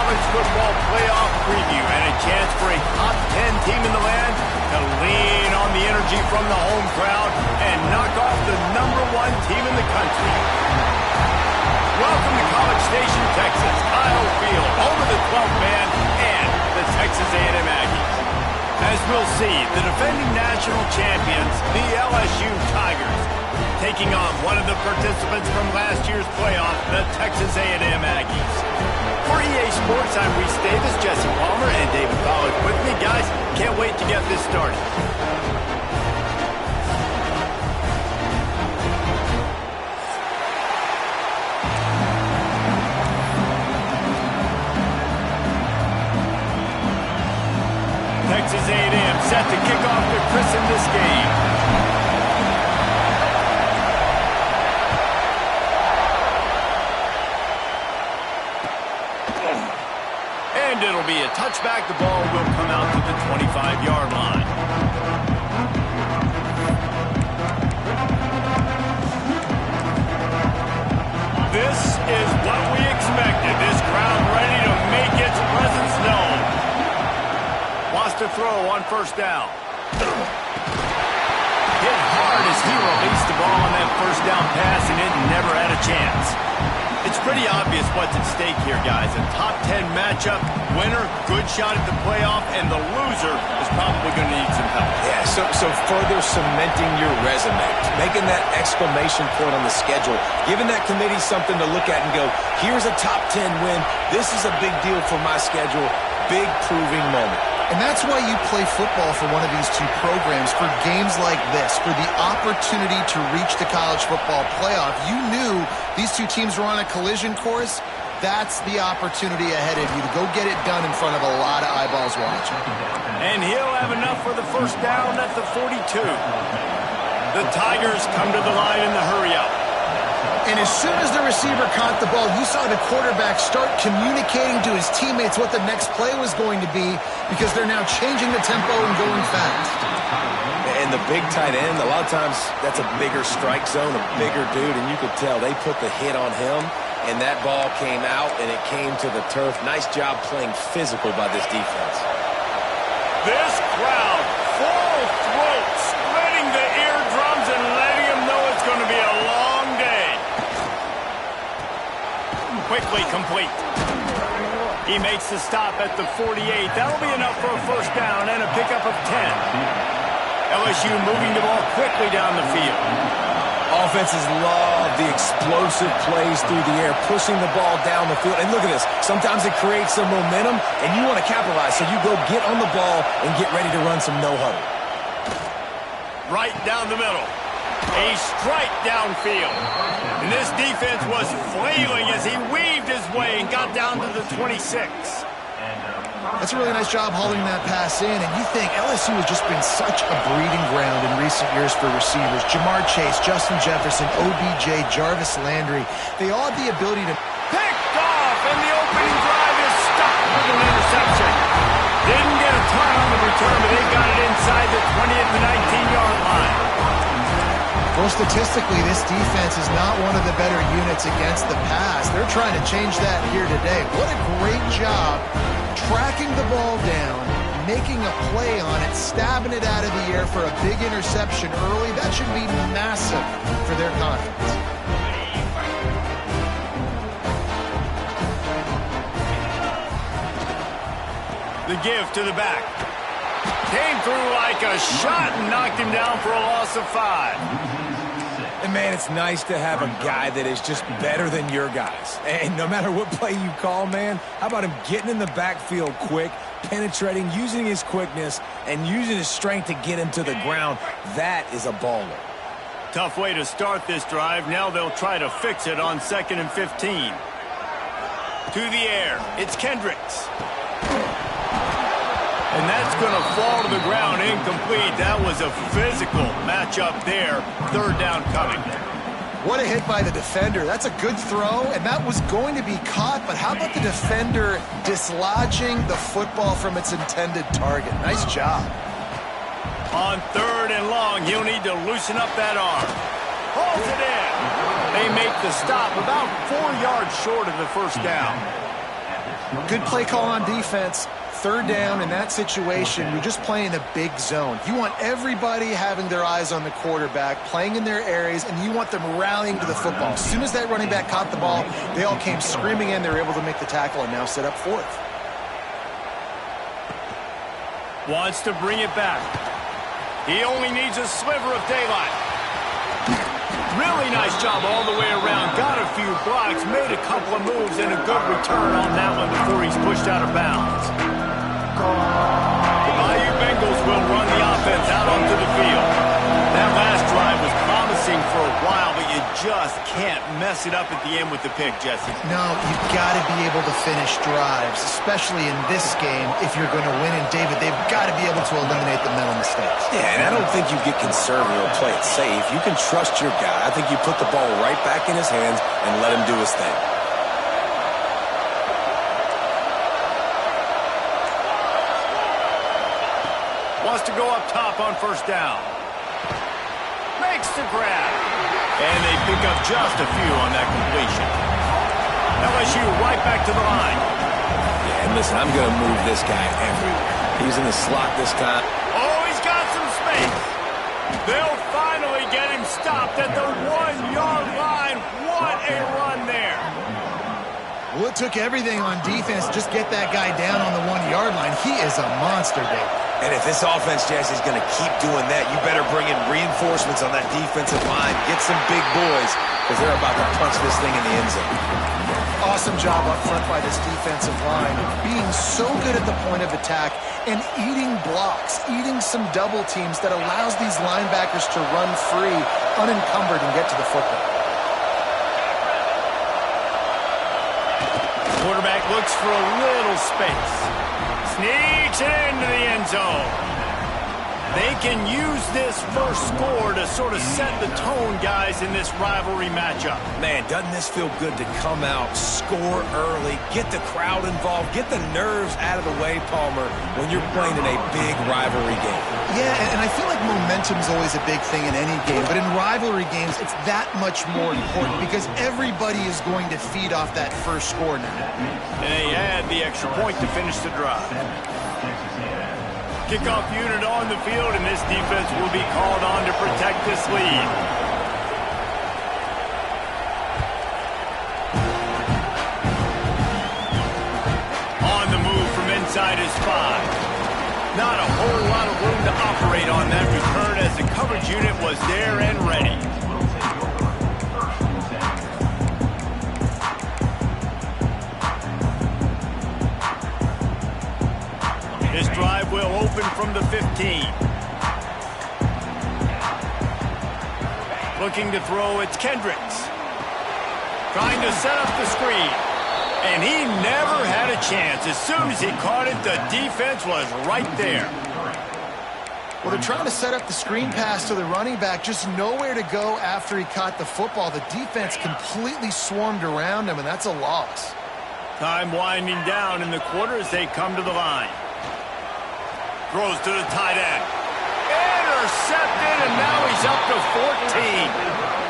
college football playoff preview and a chance for a top 10 team in the land to lean on the energy from the home crowd and knock off the #1 team in the country. Welcome to College Station, Texas, Kyle Field, home of the 12th man and the Texas A&M Aggies. As we'll see, the defending national champions, the LSU Tigers, taking on one of the participants from last year's playoff, the Texas A&M Aggies. For EA Sports, I'm Reese Davis, Jesse Palmer, and David College with me. Guys, can't wait to get this started. Texas A&M set to kick off to christen this game. And it'll be a touchback. The ball will come out to the 25-yard line. This is what we expected. This crowd ready to make its presence known. Wants to throw on first down. Hit hard as he released the ball on that first down pass, and it never had a chance. It's pretty obvious what's at stake here, guys. A top 10 matchup, winner, good shot at the playoff, and the loser is probably going to need some help. Yeah, so further cementing your resume, making that exclamation point on the schedule, giving that committee something to look at and go, here's a top 10 win. This is a big deal for my schedule. Big proving moment. And that's why you play football for one of these two programs, for games like this, for the opportunity to reach the college football playoff. You knew these two teams were on a collision course. That's the opportunity ahead of you to go get it done in front of a lot of eyeballs watching. And he'll have enough for the first down at the 42. The Tigers come to the line in the hurry-up. And as soon as the receiver caught the ball, you saw the quarterback start communicating to his teammates what the next play was going to be, because they're now changing the tempo and going fast. And the big tight end, a lot of times that's a bigger strike zone, a bigger dude, and you could tell they put the hit on him, and that ball came out, and it came to the turf. Nice job playing physical by this defense. This crowd, full throat, splitting the eardrums and letting them know it's going to be a long day. Quickly complete. He makes the stop at the 48. That'll be enough for a first down and a pickup of 10. LSU moving the ball quickly down the field. Offenses love the explosive plays through the air, pushing the ball down the field. And look at this. Sometimes it creates some momentum, and you want to capitalize. So you go get on the ball and get ready to run some no-huddle. Right down the middle. A strike downfield. And this defense was flailing as he weaved his way and got down to the 26. That's a really nice job hauling that pass in, and you think LSU has just been such a breeding ground in recent years for receivers. Jamar Chase, Justin Jefferson, OBJ, Jarvis Landry. They all have the ability to... Picked off, and the opening drive is stopped with an interception. Didn't get a ton on the return, but they got it inside the 20 at the 19-yard line. Well, statistically, this defense is not one of the better units against the pass. They're trying to change that here today. What a great job tracking the ball down, making a play on it, stabbing it out of the air for a big interception early. That should be massive for their confidence. The give to the back. Came through like a shot and knocked him down for a loss of 5. And, man, it's nice to have a guy that is just better than your guys. And no matter what play you call, man, how about him getting in the backfield quick, penetrating, using his quickness, and using his strength to get him to the ground? That is a baller. Tough way to start this drive. Now they'll try to fix it on 2nd and 15. To the air. It's Kendricks. And that's going to fall to the ground incomplete. That was a physical matchup there. 3rd down coming. What a hit by the defender. That's a good throw, and that was going to be caught, but how about the defender dislodging the football from its intended target? Nice job. On 3rd and long, he'll need to loosen up that arm. Hauls it in. They make the stop about 4 yards short of the first down. Good play call on defense. Third down in that situation, you're just playing a big zone. You want everybody having their eyes on the quarterback, playing in their areas, and you want them rallying to the football. As soon as that running back caught the ball, they all came screaming in. They were able to make the tackle and now set up fourth. Wants to bring it back. He only needs a sliver of daylight. Really nice job all the way around. Got a few blocks, made a couple of moves, and a good return on that one before he's pushed out of bounds. The Bayou Bengals will run the offense out onto the field. That last drive was promising for a while, but you just can't mess it up at the end with the pick, Jesse. No, you've got to be able to finish drives, especially in this game if you're going to win. And, David, they've got to be able to eliminate the mental mistakes. Yeah, and I don't think you get conservative or play it safe. You can trust your guy. I think you put the ball right back in his hands and let him do his thing. Wants to go up top on first down. Makes the grab. And they pick up just a few on that completion. LSU right back to the line. Yeah, and listen, I'm going to move this guy everywhere. He's in the slot this time. Oh, he's got some space. They'll finally get him stopped at the 1-yard line. What a run there. Well, it took everything on defense to just get that guy down on the 1-yard line. He is a monster, Dave. And if this offense, Jesse, is going to keep doing that, you better bring in reinforcements on that defensive line. Get some big boys, because they're about to punch this thing in the end zone. Awesome job up front by this defensive line, being so good at the point of attack and eating blocks, eating some double teams that allows these linebackers to run free, unencumbered, and get to the football. Quarterback looks for a little space. Sneaks it into the end zone. They can use this first score to sort of set the tone, guys, in this rivalry matchup. Man, doesn't this feel good to come out, score early, get the crowd involved, get the nerves out of the way, Palmer, when you're playing in a big rivalry game? Yeah, and I feel like momentum's always a big thing in any game, but in rivalry games, it's that much more important because everybody is going to feed off that first score now. And they add the extra point to finish the drive. Kickoff unit on the field, and this defense will be called on to protect this lead. On the move from inside his 5. Not a whole lot of room to operate on that return as the coverage unit was there and ready. This drive will open from the 15. Looking to throw, it's Kendricks. Trying to set up the screen. And he never had a chance. As soon as he caught it, the defense was right there. Well, they're trying to set up the screen pass to the running back, just nowhere to go after he caught the football. The defense completely swarmed around him, and that's a loss. Time winding down in the quarter as they come to the line. Throws to the tight end. Intercepted, and now he's up to 14.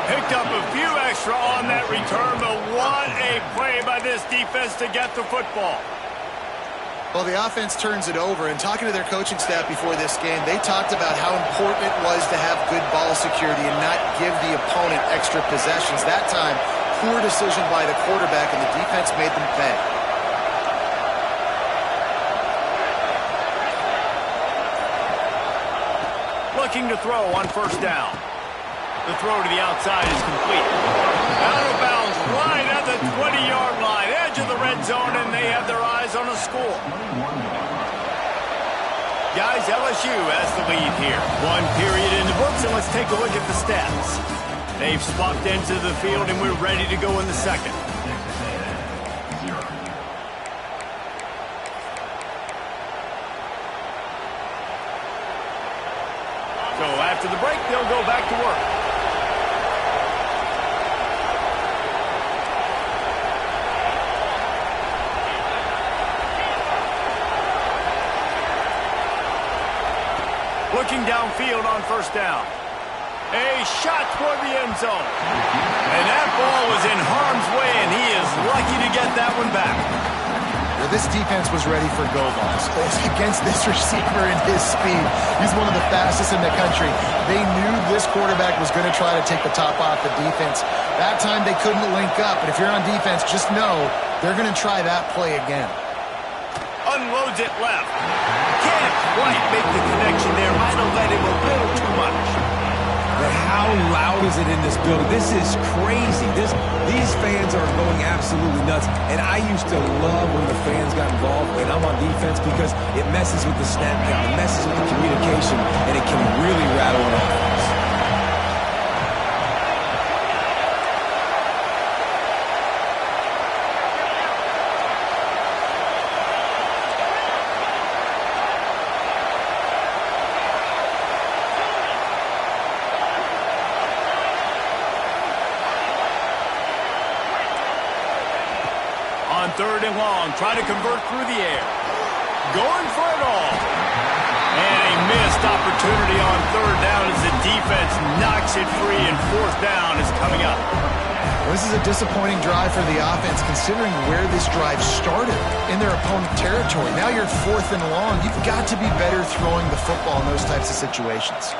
Picked up a few extra on that return, but what a play by this defense to get the football. Well, the offense turns it over, and talking to their coaching staff before this game, they talked about how important it was to have good ball security and not give the opponent extra possessions. That time, poor decision by the quarterback, and the defense made them pay. Looking to throw on first down. The throw to the outside is complete. Out of bounds right at the 20-yard line, edge of the red zone, and they have their eyes on a score. Guys, LSU has the lead here. 1 period in the books, and let's take a look at the stats. They've swapped into the field, and we're ready to go in the second. So after the break, they'll go back to work. Looking downfield on first down. A shot toward the end zone. And that ball was in harm's way, and he is lucky to get that one back. Well, this defense was ready for go-balls against this receiver and his speed. He's one of the fastest in the country. They knew this quarterback was going to try to take the top off the defense. That time they couldn't link up, but if you're on defense, just know they're going to try that play again. Unloads it left. Can't quite make the connection there. Might have let him a little too much. But how loud is it in this building? This is crazy. These fans are going absolutely nuts. And I used to love when the fans got involved when I'm on defense because it messes with the snap count, it messes with the communication, and it can really rattle an offense. On 3rd and long, trying to convert through the air. Going for it all. And a missed opportunity on 3rd down as the defense knocks it free, and 4th down is coming up. Well, this is a disappointing drive for the offense considering where this drive started in their opponent territory. Now you're 4th and long. You've got to be better throwing the football in those types of situations.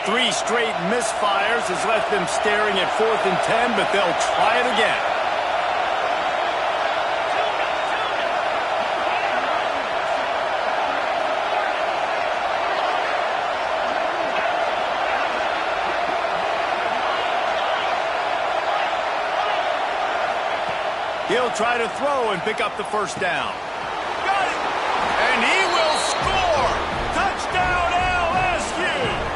Three straight misfires has left them staring at 4th and 10, but they'll try it again. He'll try to throw and pick up the 1st down. Got it! And he will score! Touchdown, LSU!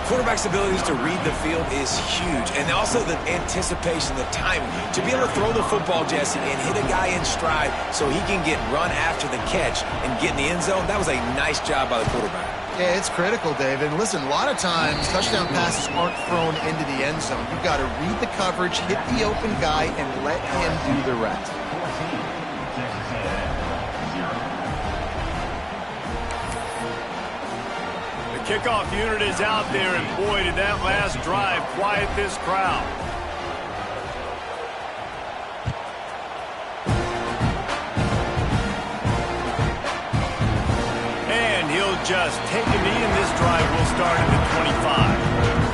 Quarterback's abilities to read the field is huge, and also the anticipation, the timing. To be able to throw the football, Jesse, and hit a guy in stride so he can get run after the catch and get in the end zone, that was a nice job by the quarterback. Yeah, it's critical, David. Listen, a lot of times touchdown passes aren't thrown into the end zone. You've got to read the coverage, hit the open guy, and let him do the rest. Kickoff unit is out there, and boy, did that last drive quiet this crowd. And he'll just take a knee, and this drive will start at the 25.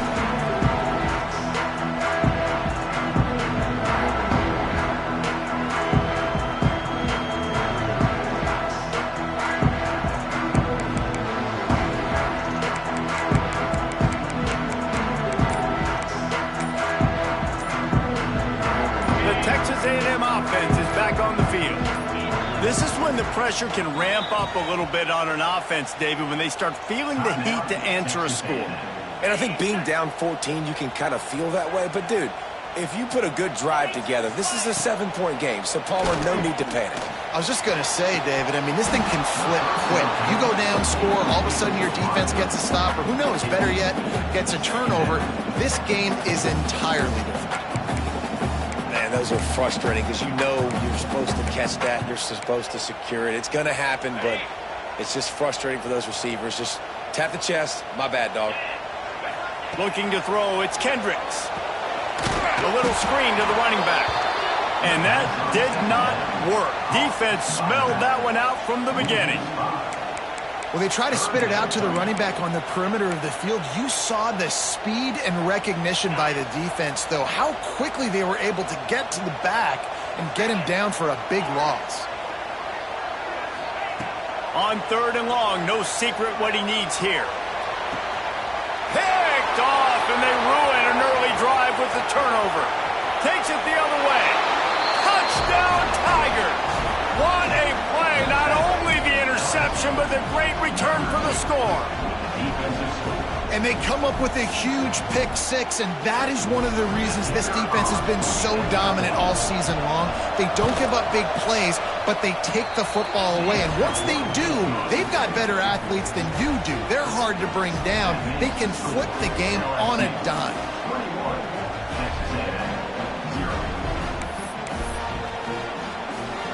A&M offense is back on the field. This is when the pressure can ramp up a little bit on an offense, David, when they start feeling the heat to answer a score. And I think being down 14, you can kind of feel that way. But, dude, if you put a good drive together, this is a 7-point game. So, Palmer, no need to panic. I was just going to say, David, I mean, this thing can flip quick. You go down, score, all of a sudden your defense gets a stop, or who knows, better yet, gets a turnover. This game is entirely different. Man, those are frustrating because you know you're supposed to catch that. You're supposed to secure it. It's going to happen, but it's just frustrating for those receivers. Just tap the chest. My bad, dog. Looking to throw, it's Kendricks. A little screen to the running back. And that did not work. Defense smelled that one out from the beginning. Well, they try to spit it out to the running back on the perimeter of the field. You saw the speed and recognition by the defense, though. How quickly they were able to get to the back and get him down for a big loss. On 3rd and long, no secret what he needs here. Picked off, and they ruin an early drive with the turnover. Takes it the other way. Touchdown, Tigers. What a play. Not only the interception, but the great return for the score. And they come up with a huge pick six, and that is one of the reasons this defense has been so dominant all season long. They don't give up big plays, but they take the football away. And once they do, they've got better athletes than you do. They're hard to bring down. They can flip the game on a dime.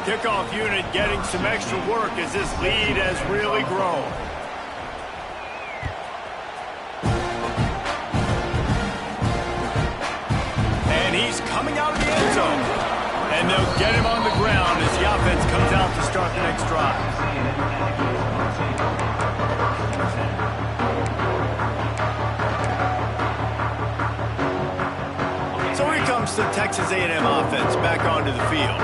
Kickoff unit getting some extra work as this lead has really grown. he's coming out of the end zone. And they'll get him on the ground as the offense comes out to start the next drive. So here comes the Texas A&M offense back onto the field.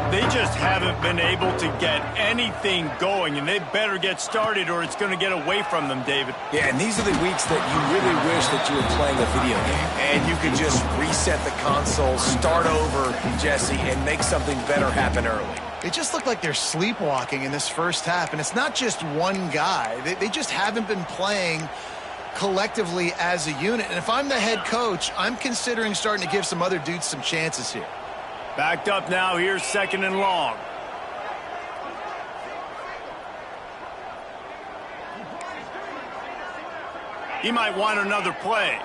They just haven't been able to get anything going, and they better get started or it's going to get away from them, David. Yeah, and these are the weeks that you really wish that you were playing a video game and you could just reset the console, start over, Jesse, and make something better happen early. They just look like they're sleepwalking in this first half, and it's not just one guy. They just haven't been playing collectively as a unit. And if I'm the head coach, I'm considering starting to give some other dudes some chances here. Backed up now, here's 2nd and long. He might want another play.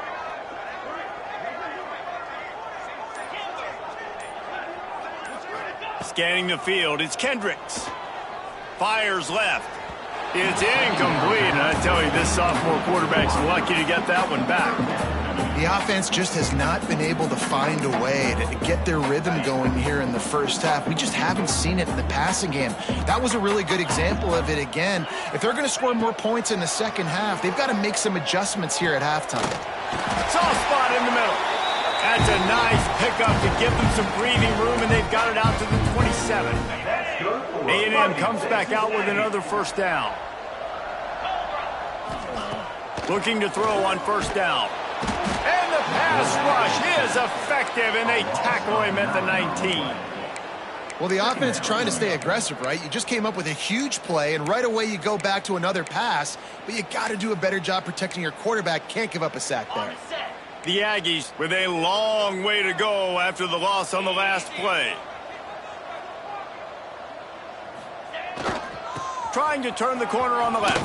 Scanning the field, it's Kendricks. Fires left. It's incomplete, and I tell you, this sophomore quarterback's lucky to get that one back. The offense just has not been able to find a way to get their rhythm going here in the first half. We just haven't seen it in the passing game. That was a really good example of it again. If they're going to score more points in the second half, they've got to make some adjustments here at halftime. Soft spot in the middle. That's a nice pickup to give them some breathing room, and they've got it out to the 27. A&M comes back out with another first down. Looking to throw on first down. And the pass rush is effective, and they tackle him at the 19. Well, the offense trying to stay aggressive, right? You just came up with a huge play, and right away you go back to another pass, but you got to do a better job protecting your quarterback. Can't give up a sack there. The Aggies with a long way to go after the loss on the last play. Trying to turn the corner on the left.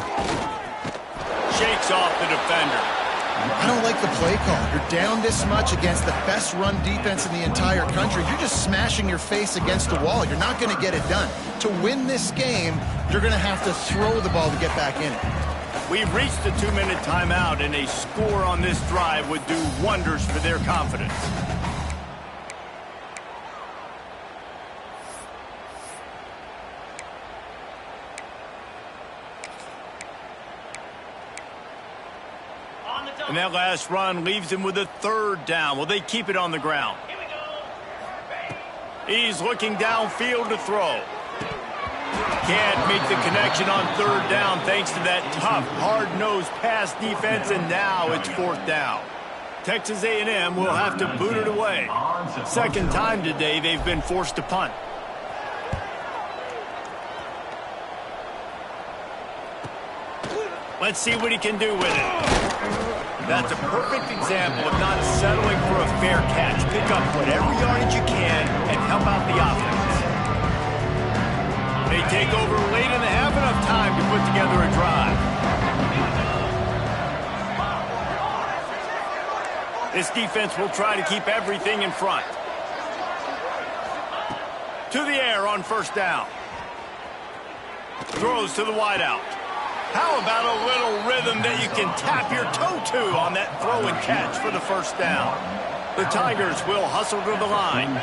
Shakes off the defender. I don't like the play call. You're down this much against the best run defense in the entire country. You're just smashing your face against the wall. You're not going to get it done. To win this game, you're going to have to throw the ball to get back in it. We've reached the 2-minute timeout, and a score on this drive would do wonders for their confidence. And that last run leaves him with a 3rd down. Will they keep it on the ground? He's looking downfield to throw. Can't make the connection on 3rd down thanks to that tough, hard-nosed pass defense, and now it's 4th down. Texas A&M will have to boot it away. 2nd time today they've been forced to punt. Let's see what he can do with it. That's a perfect example of not settling for a fair catch. Pick up whatever yardage you can and help out the offense. They take over late in the half, enough time to put together a drive. This defense will try to keep everything in front. To the air on 1st down. Throws to the wideout. How about a little rhythm that you can tap your toe to on that throw and catch for the 1st down? The Tigers will hustle to the line.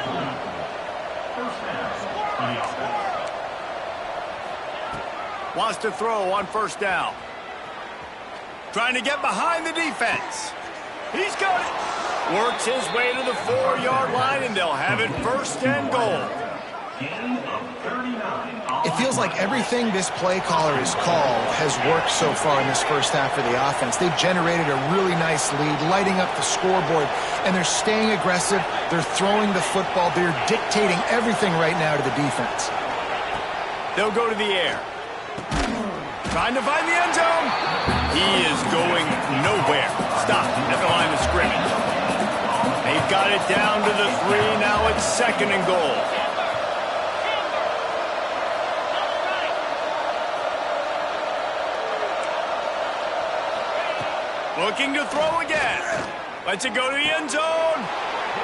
Wants to throw on 1st down. Trying to get behind the defense. He's got it. Works his way to the 4-yard line, and they'll have it 1st and goal. It feels like everything this play caller has called has worked so far in this first half for the offense. They've generated a really nice lead, lighting up the scoreboard, and they're staying aggressive. They're throwing the football. They're dictating everything right now to the defense. They'll go to the air. Trying to find the end zone. He is going nowhere. Stop at the line of scrimmage. They've got it down to the 3. Now it's 2nd and goal. Looking to throw again. Lets it go to the end zone.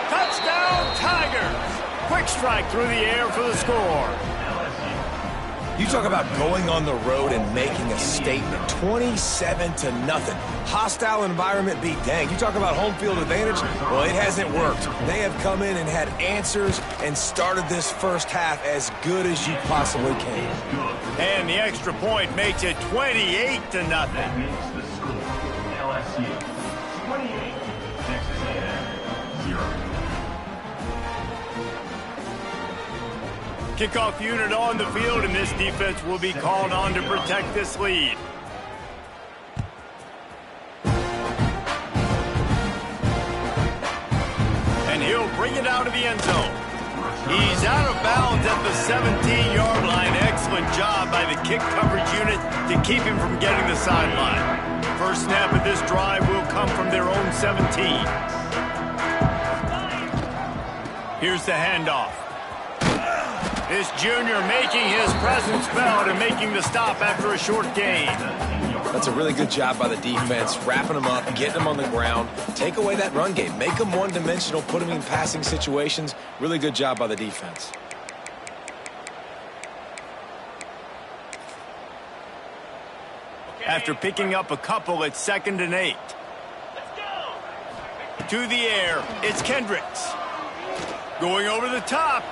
Touchdown, Tigers. Quick strike through the air for the score. You talk about going on the road and making a statement. 27-0. Hostile environment be danged. You talk about home field advantage? Well, it hasn't worked. They have come in and had answers and started this first half as good as you possibly can. And the extra point makes it 28-0. LSU 28, Texas A&M 0. Kickoff unit on the field, and this defense will be called on to protect this lead. And he'll bring it out of the end zone. He's out of bounds at the 17-yard line. Excellent job by the kick coverage unit to keep him from getting the sideline. First snap of this drive will come from their own 17. Here's the handoff. This junior making his presence felt and making the stop after a short gain. That's a really good job by the defense, wrapping them up, getting them on the ground. Take away that run game. Make them one-dimensional, put them in passing situations. Really good job by the defense. After picking up a couple, it's 2nd and 8. To the air, it's Kendricks. Going over the top.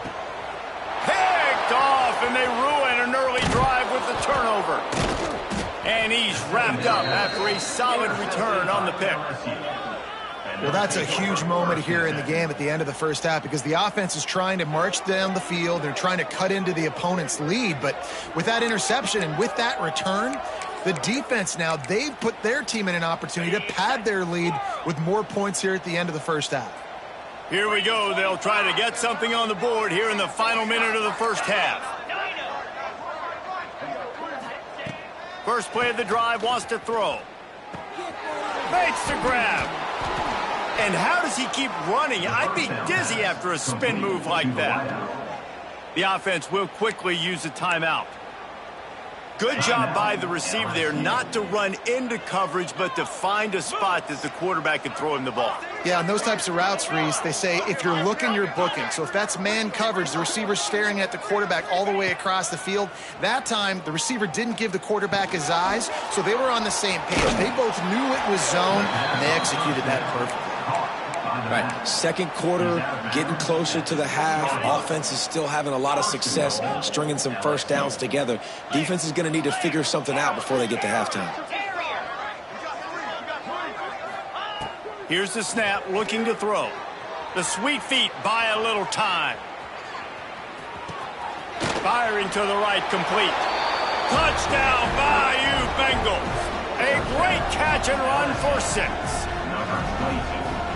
Picked off, and they ruin an early drive with the turnover. And he's wrapped up after a solid return on the pick. Well, that's a huge moment here in the game at the end of the first half because the offense is trying to march down the field. They're trying to cut into the opponent's lead. But with that interception and with that return, the defense now, they've put their team in an opportunity to pad their lead with more points here at the end of the first half. Here we go. They'll try to get something on the board here in the final minute of the first half. First play of the drive, wants to throw. Makes the grab. And how does he keep running? I'd be dizzy after a spin move like that. The offense will quickly use a timeout. Good job by the receiver there not to run into coverage, but to find a spot that the quarterback can throw him the ball. Yeah, on those types of routes, Reese, they say if you're looking, you're booking. So if that's man coverage, the receiver's staring at the quarterback all the way across the field. That time, the receiver didn't give the quarterback his eyes, so they were on the same page. They both knew it was zone, and they executed that perfectly. Right, second quarter, getting closer to the half. Offense is still having a lot of success stringing some first downs together. Defense is going to need to figure something out before they get to halftime. Here's the snap, looking to throw. The sweet feet buy a little time. Firing to the right, complete. Touchdown, Bayou Bengals. A great catch and run for 6.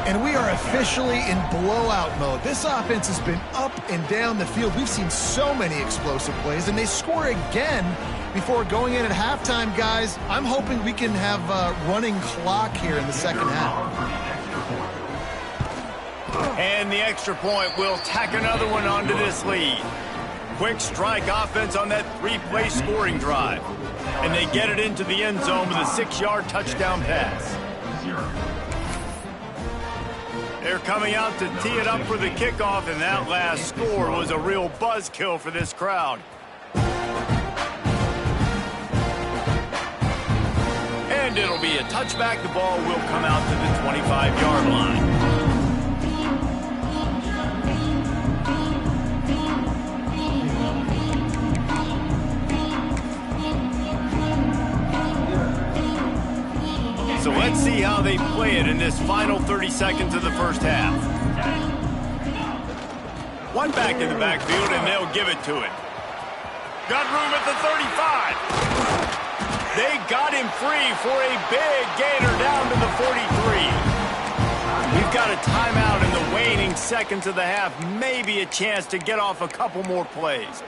And we are officially in blowout mode. This offense has been up and down the field. We've seen so many explosive plays, and they score again before going in at halftime, guys. I'm hoping we can have a running clock here in the second half. And the extra point will tack another one onto this lead. Quick strike offense on that 3-play scoring drive. And they get it into the end zone with a 6-yard touchdown pass. They're coming out to tee it up for the kickoff, and that last score was a real buzzkill for this crowd. And it'll be a touchback. The ball will come out to the 25-yard line. So let's see how they play it in this final 30 seconds of the first half. One back in the backfield, and they'll give it to it. Got room at the 35. They got him free for a big gainer down to the 43. We've got a timeout in the waning seconds of the half. Maybe a chance to get off a couple more plays.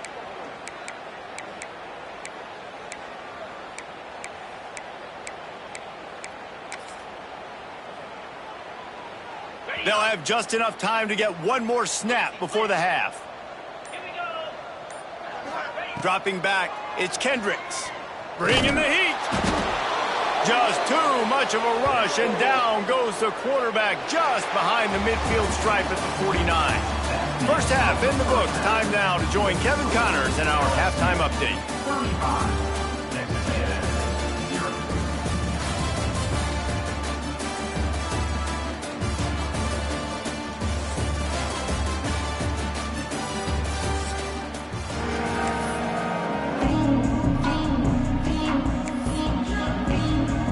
They'll have just enough time to get one more snap before the half. Dropping back, it's Kendricks. Bringing the heat. Just too much of a rush, and down goes the quarterback just behind the midfield stripe at the 49. First half in the books. Time now to join Kevin Connors in our halftime update. 35. Texas A&M 0.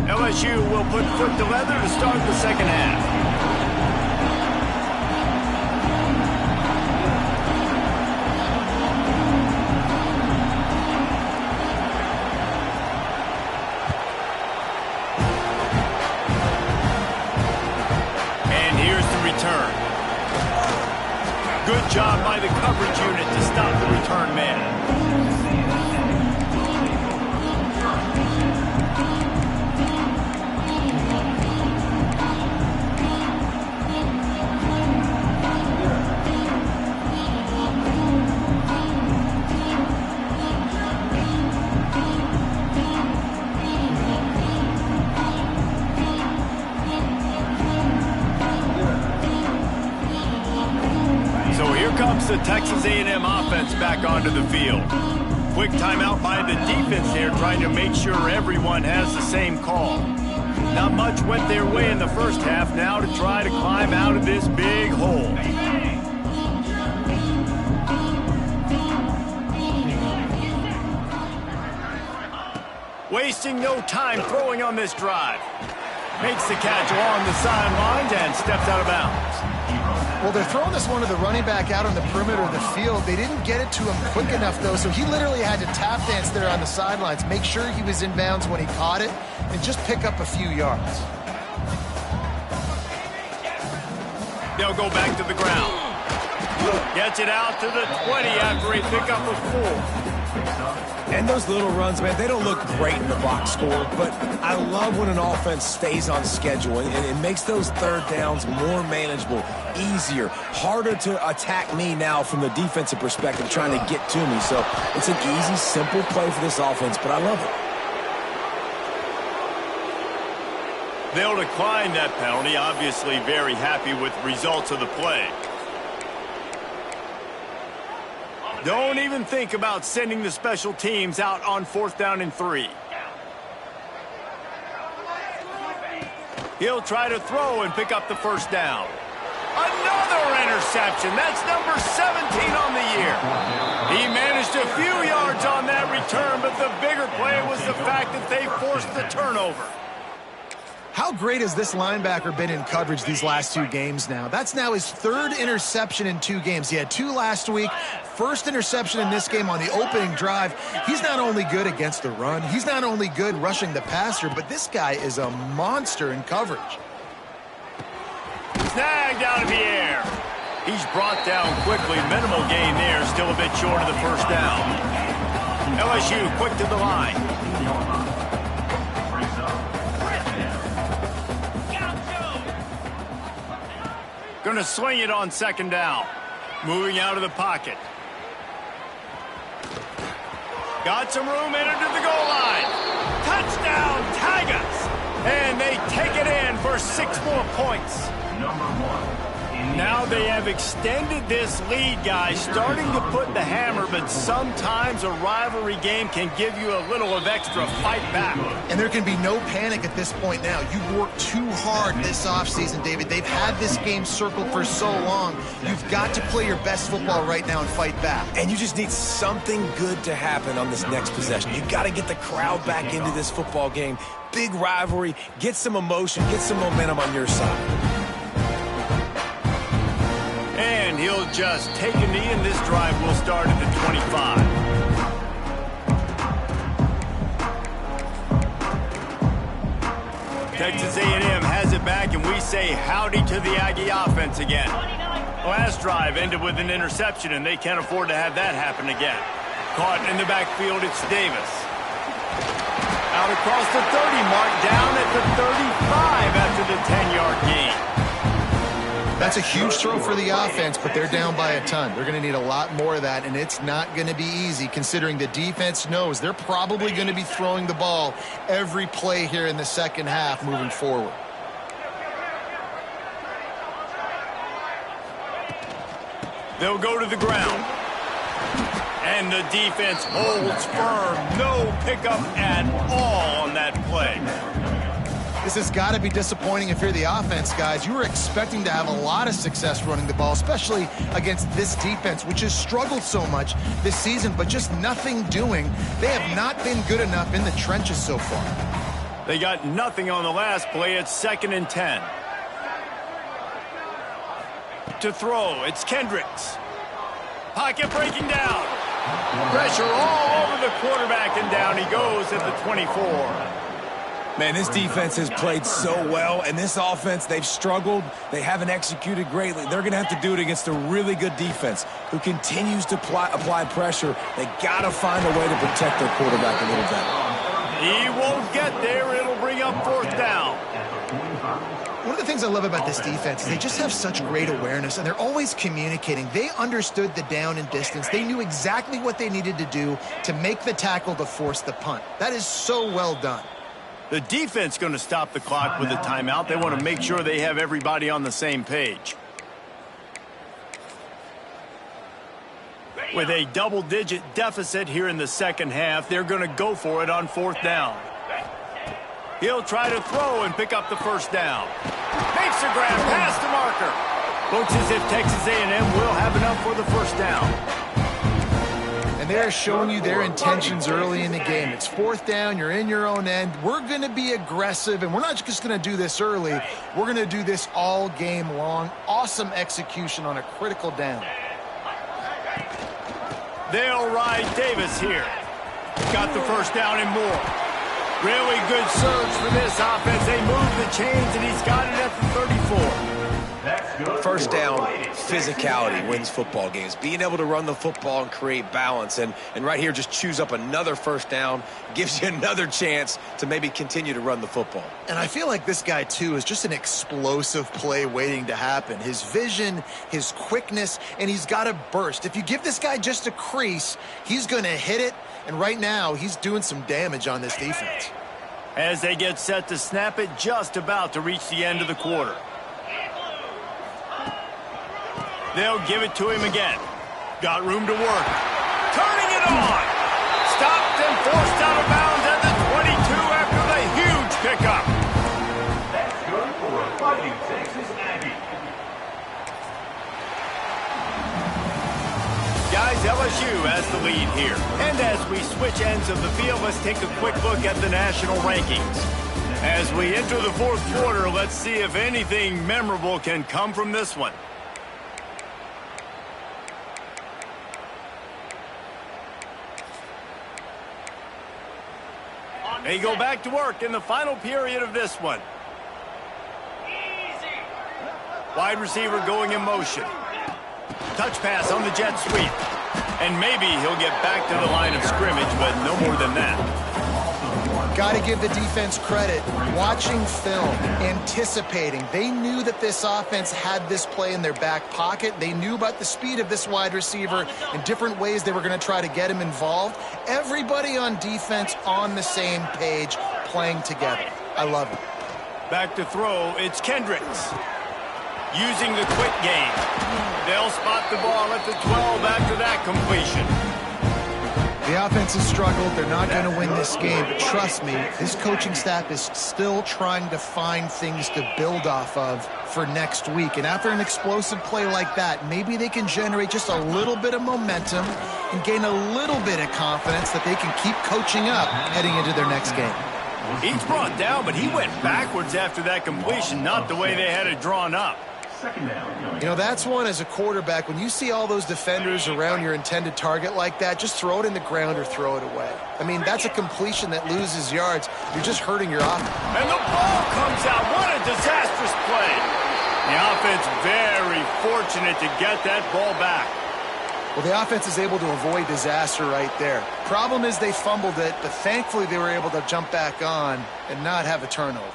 LSU will put foot to leather to start the second half. And here's the return. Good job by the coverage unit to stop the return man. Comes the Texas A&M offense back onto the field. Quick timeout by the defense here, trying to make sure everyone has the same call. Not much went their way in the first half, now to try to climb out of this big hole. Wasting no time throwing on this drive. Makes the catch along the sidelines and steps out of bounds. Well, they're throwing this one to the running back out on the perimeter of the field. They didn't get it to him quick enough, though, so he literally had to tap dance there on the sidelines, make sure he was in bounds when he caught it, and just pick up a few yards. They'll go back to the ground. Gets it out to the 20 after a pickup of 4. And those little runs, man, they don't look great in the box score, but I love when an offense stays on schedule, and it makes those third downs more manageable, easier, harder to attack me now from the defensive perspective trying to get to me. So it's an easy, simple play for this offense, but I love it. They'll decline that penalty, obviously very happy with the results of the play. Don't even think about sending the special teams out on 4th down and 3. He'll try to throw and pick up the first down. Another interception. That's number 17 on the year. He managed a few yards on that return, but the bigger play was the fact that they forced the turnover. How great has this linebacker been in coverage these last 2 games now? That's now his 3rd interception in 2 games. He had 2 last week. First interception in this game on the opening drive. He's not only good against the run, he's not only good rushing the passer, but this guy is a monster in coverage. Snagged out of the air. He's brought down quickly. Minimal gain there, still a bit short of the first down. LSU quick to the line. Going to swing it on 2nd down. Moving out of the pocket. Got some room, entered to the goal line. Touchdown, Tigers! And they take it in for 6 more points. Number 1. Now they have extended this lead, guys, starting to put the hammer, but sometimes a rivalry game can give you a little of extra fight back. And there can be no panic at this point now. You've worked too hard this offseason, David. They've had this game circled for so long. You've got to play your best football right now and fight back. And you just need something good to happen on this next possession. You got to get the crowd back into this football game. Big rivalry, get some emotion, get some momentum on your side. And he'll just take a knee, and this drive will start at the 25. Texas A&M has it back, and we say howdy to the Aggie offense again. Last drive ended with an interception, and they can't afford to have that happen again. Caught in the backfield, it's Davis. Out across the 30 mark, down at the 35 after the 10-yard gain. That's a huge throw for the offense, but they're down by a ton. They're going to need a lot more of that, and it's not going to be easy considering the defense knows they're probably going to be throwing the ball every play here in the second half moving forward. They'll go to the ground. And the defense holds firm. No pickup at all on that play. This has got to be disappointing if you're the offense, guys. You were expecting to have a lot of success running the ball, especially against this defense, which has struggled so much this season, but just nothing doing. They have not been good enough in the trenches so far. They got nothing on the last play. It's 2nd and 10. To throw, it's Kendricks. Pocket breaking down. Pressure all over the quarterback, and down he goes at the 24. Man, this defense has played so well, and this offense, they've struggled. They haven't executed greatly. They're going to have to do it against a really good defense who continues to apply pressure. They got to find a way to protect their quarterback a little better. He won't get there. It'll bring up 4th down. One of the things I love about this defense is they just have such great awareness, and they're always communicating. They understood the down and distance. They knew exactly what they needed to do to make the tackle to force the punt. That is so well done. The defense going to stop the clock with a timeout. They want to make sure they have everybody on the same page. With a double-digit deficit here in the second half, they're going to go for it on 4th down. He'll try to throw and pick up the 1st down. Makes the grab past the marker. Looks as if Texas A&M will have enough for the 1st down. And they're showing you their intentions early in the game. It's 4th down. You're in your own end. We're going to be aggressive, and we're not just going to do this early. We're going to do this all game long. Awesome execution on a critical down. They'll ride Davis here. Got the 1st down and more. Really good surge for this offense. They move the chains, and he's got it at the 34. First down, physicality wins football games. Being able to run the football and create balance. And right here, just choose up another 1st down. Gives you another chance to maybe continue to run the football. And I feel like this guy, too, is just an explosive play waiting to happen. His vision, his quickness, and he's got a burst. If you give this guy just a crease, he's going to hit it. And right now, he's doing some damage on this defense. As they get set to snap it, just about to reach the end of the quarter. They'll give it to him again. Got room to work. Turning it on. Stopped and forced out of bounds at the 22 after the huge pickup. That's good for a Fighting Texas Aggie. Guys, LSU has the lead here. And as we switch ends of the field, let's take a quick look at the national rankings. As we enter the 4th quarter, let's see if anything memorable can come from this one. They go back to work in the final period of this one. Wide receiver going in motion. Touch pass on the jet sweep. And maybe he'll get back to the line of scrimmage, but no more than that. Got to give the defense credit. Watching film, anticipating. They knew that this offense had this play in their back pocket. They knew about the speed of this wide receiver and different ways they were going to try to get him involved. Everybody on defense on the same page, playing together. I love it. Back to throw, it's Kendricks. Using the quick game. They'll spot the ball at the 12 after that completion. The offense has struggled. They're not going to win this game. But trust me, this coaching staff is still trying to find things to build off of for next week. And after an explosive play like that, maybe they can generate just a little bit of momentum and gain a little bit of confidence that they can keep coaching up heading into their next game. He's brought down, but he went backwards after that completion, not the way they had it drawn up. You know, that's one as a quarterback. When you see all those defenders around your intended target like that, just throw it in the ground or throw it away. I mean, that's a completion that loses yards. You're just hurting your offense. And the ball comes out. What a disastrous play. The offense very fortunate to get that ball back. Well, the offense is able to avoid disaster right there. Problem is they fumbled it, but thankfully they were able to jump back on and not have a turnover.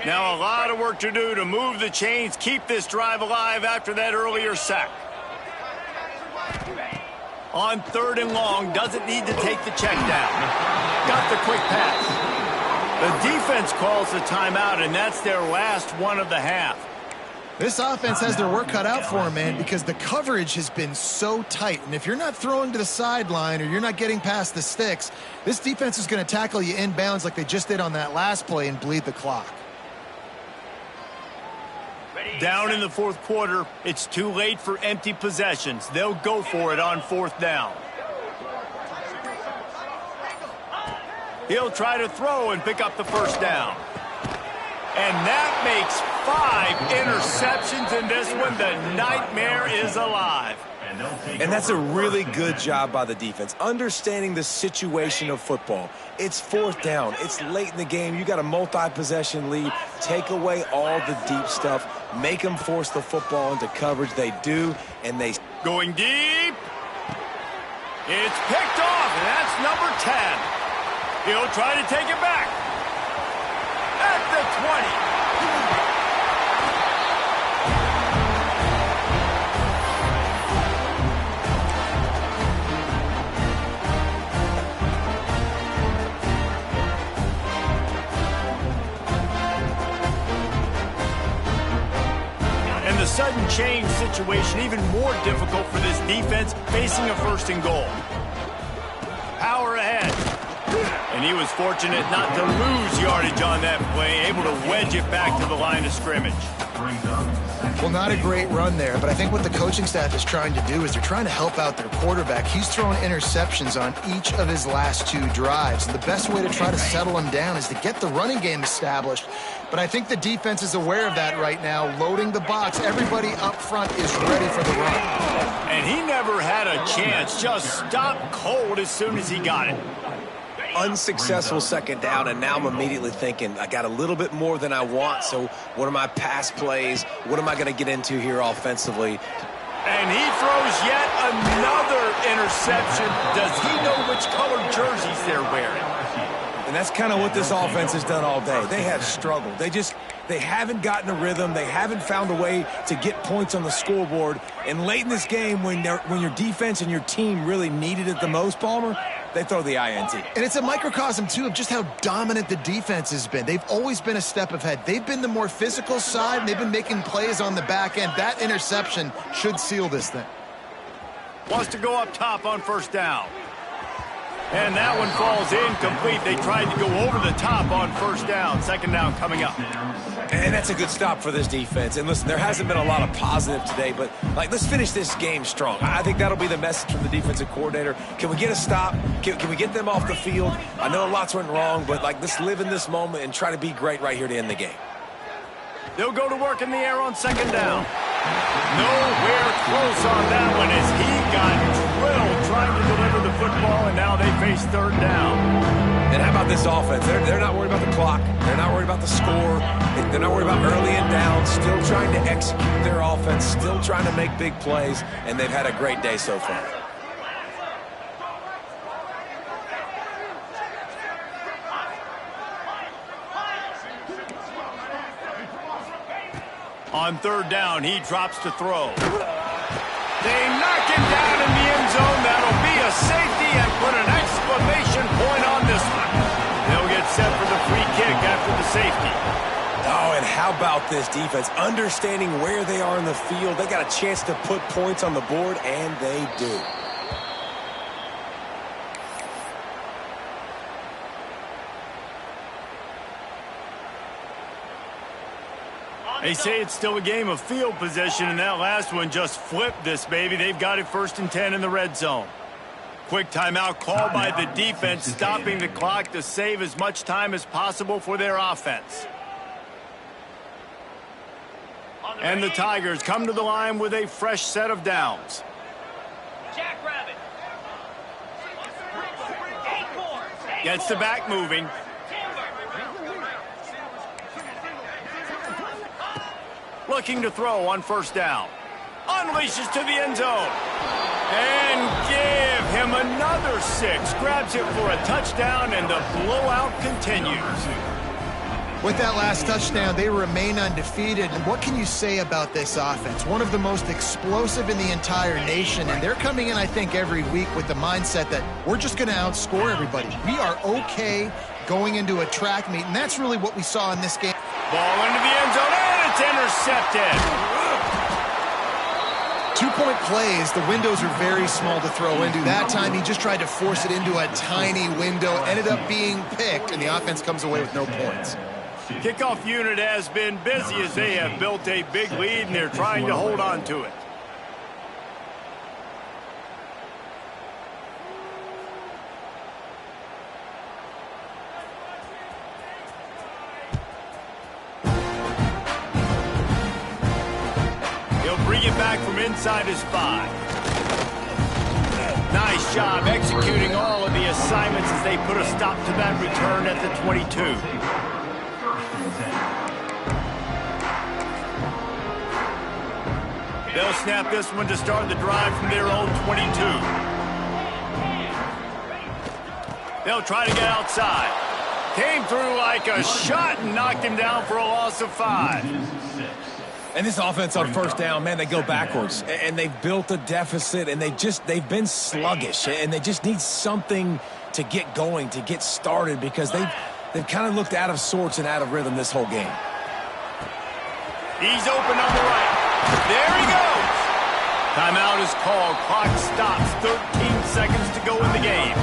Now a lot of work to do to move the chains, keep this drive alive after that earlier sack. On 3rd and long, doesn't need to take the check down. Got the quick pass. The defense calls the timeout, and that's their last one of the half. This offense has their work cut out for them, man, because the coverage has been so tight. And if you're not throwing to the sideline or you're not getting past the sticks, this defense is going to tackle you inbounds like they just did on that last play and bleed the clock. Down in the 4th quarter, it's too late for empty possessions. They'll go for it on 4th down. He'll try to throw and pick up the 1st down. And that makes 5 interceptions in this one. The nightmare is alive. And that's a really good job by the defense, understanding the situation of football. It's 4th down. It's late in the game. You got a multi-possession lead. Take away all the deep stuff. Make them force the football into coverage. They do, and they... Going deep. It's picked off, and that's number 10. He'll try to take it back. At the 20. The sudden change situation even more difficult for this defense facing a 1st and goal. Power ahead. And he was fortunate not to lose yardage on that play, able to wedge it back to the line of scrimmage. Well, not a great run there, but I think what the coaching staff is trying to do is they're trying to help out their quarterback. He's throwing interceptions on each of his last 2 drives. And the best way to try to settle him down is to get the running game established. But I think the defense is aware of that right now, loading the box. Everybody up front is ready for the run. And he never had a chance, just stopped cold as soon as he got it. Unsuccessful 2nd down, and now I'm immediately thinking, I got a little bit more than I want, so what are my pass plays? What am I going to get into here offensively? And he throws yet another interception. Does he know which colored jerseys they're wearing? And that's kind of what this offense has done all day. They have struggled. They haven't gotten a rhythm. They haven't found a way to get points on the scoreboard. And late in this game, when your defense and your team really needed it the most, Palmer, they throw the INT. And it's a microcosm, too, of just how dominant the defense has been. They've always been a step ahead. They've been the more physical side, and they've been making plays on the back end. That interception should seal this thing. Wants to go up top on 1st down. And that one falls incomplete. They tried to go over the top on 1st down. 2nd down coming up. And that's a good stop for this defense. And listen, there hasn't been a lot of positive today, but let's finish this game strong. I think that'll be the message from the defensive coordinator. Can we get a stop? Can we get them off the field? I know lots went wrong, but let's live in this moment and try to be great right here to end the game. They'll go to work in the air on 2nd down. Nowhere close on that one as he got drilled trying to deliver the football, and now they face 3rd down. And how about this offense? They're not worried about the clock. They're not worried about the score. They're not worried about early and down. Still trying to execute their offense. Still trying to make big plays. And they've had a great day so far. On 3rd down, he drops to throw. They knock him down in the end zone. That'll be a safety and put an exclamation point on this one. They'll get set for the free kick after the safety. Oh, and how about this defense? Understanding where they are in the field. They got a chance to put points on the board, and they do. They say it's still a game of field position, and that last one just flipped this baby. They've got it 1st and 10 in the red zone. Quick timeout called by the defense, stopping the clock to save as much time as possible for their offense. And the Tigers come to the line with a fresh set of downs. Jackrabbit. Gets the back moving. Looking to throw on 1st down. Unleashes to the end zone. And give him another 6. Grabs it for a touchdown, and the blowout continues. With that last touchdown, they remain undefeated. And what can you say about this offense? One of the most explosive in the entire nation, and they're coming in, I think, every week with the mindset that we're just going to outscore everybody. We are okay going into a track meet, and that's really what we saw in this game. Ball into the end zone, and it's intercepted. 2-point plays, the windows are very small to throw into. That time, he just tried to force it into a tiny window, ended up being picked, and the offense comes away with no points. Kickoff unit has been busy as they have built a big lead, and they're trying to hold on to it. He'll bring it back from inside his 5. Nice job executing all of the assignments as they put a stop to that return at the 22. They'll snap this one to start the drive from their own 22. They'll try to get outside. Came through like a shot and knocked him down for a loss of 5. And this offense on first down, man, they go backwards. And they've built a deficit, and they've been sluggish. And they just need something to get going, to get started, because they've kind of looked out of sorts and out of rhythm this whole game. He's open on the right. There he goes. Timeout is called. Clock stops. 13 seconds to go in the game.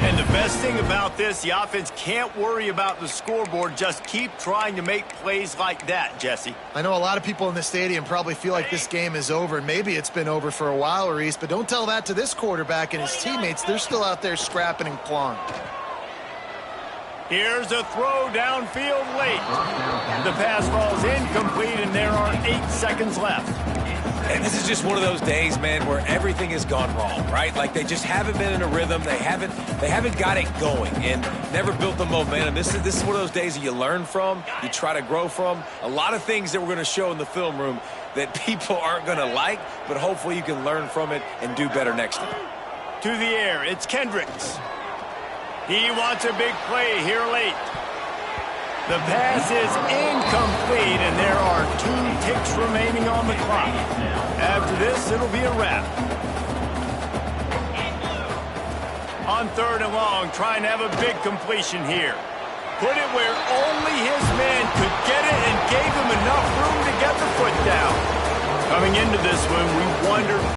And the best thing about this, the offense can't worry about the scoreboard. Just keep trying to make plays like that, Jesse. I know a lot of people in the stadium probably feel like this game is over. Maybe it's been over for a while, Reese, but don't tell that to this quarterback and his teammates. They're still out there scrapping and clawing. Here's a throw downfield late. The pass falls incomplete, and there are 8 seconds left. And this is just one of those days, man, where everything has gone wrong, right? Like they just haven't been in a rhythm. They haven't got it going and never built the momentum. This is one of those days that you learn from, you try to grow from. A lot of things that we're going to show in the film room that people aren't going to like, but hopefully you can learn from it and do better next time. To the air, it's Kendricks. He wants a big play here late. The pass is incomplete, and there are 2 ticks remaining on the clock. After this, it'll be a wrap. On 3rd and long, trying to have a big completion here. Put it where only his man could get it and gave him enough room to get the foot down. Coming into this one, we wondered